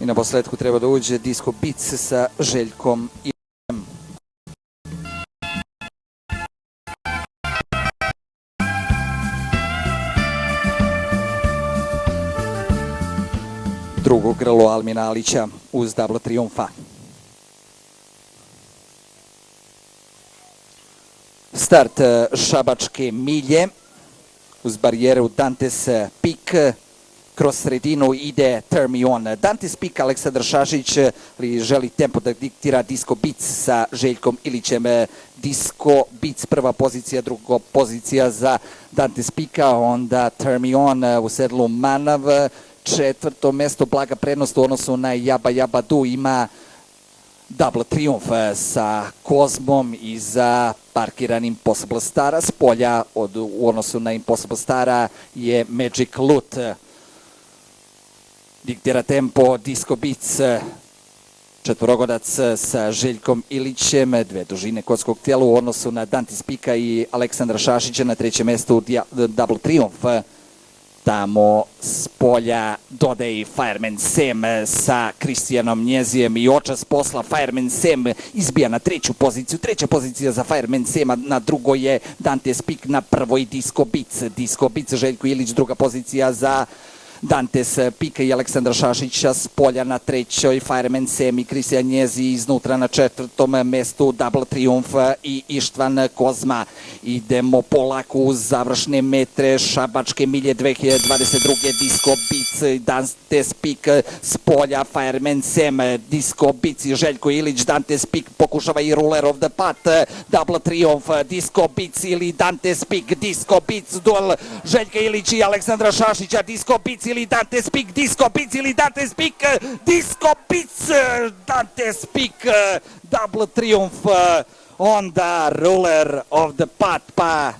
I na posledku treba da uđe Disco Beats sa Željkom Ilićem. Drugo grlo Almina Alića uz Dabla Triumfa. Start Šabačke milje uz barijeru Dantes Pik. Kroz sredinu ide Turn Me On. Dantes Pik, Aleksandar Šašić želi tempo da diktira Disco Beats sa Željkom Ilićem. Disco Beats prva pozicija, druga pozicija za Dantes Pika, onda Turn Me On u sedlu Manav. Četvrto mesto, blaga prednost u odnosu na Jaba Jaba Du ima Double Triumph sa Kozmom i za parkiran Impossible Stara. S polja u odnosu na Impossible Stara je Magic Loot. Diktira tempo Disco Beats, četvorogodac sa Željkom Ilićem, dve dužine konjskog tijela u odnosu na Dantes Pika i Aleksandra Šašića. Na trećem mestu Double Triumph. Tamo s polja dodaje i Fireman Sam sa Kristijanom Njezijem i očas posla Fireman Sam izbija na treću poziciju. Treća pozicija za Fireman Sama, na drugoj je Dantes Pik, na prvoj Disco Beats. Disco Beats, Željko Ilić, druga pozicija za Dantes Pika i Aleksandra Šašića. S polja na trećoj Fireman Sam i Kristijan Njezi, iznutra na četvrtom mestu Double Triumph i Ištvan Kozma. Idemo polako uz završne metre Šabačke milje 2022. Disco Beats, Dantes Pik, s polja Fireman Sam, Disco Beats i Željko Ilić. Dantes Pik pokušava i Ruler of the Path, Double Triumph, Disco Beats ili Dantes Pik. Disco Beats, duel Željka Ilić i Aleksandra Šašića. Disco Beats ili Dantes Pik, Disco Beats ili Dantes Pik, Disco Beats, Dantes Pik, Double Triumph, onda Ruler of the Path, pa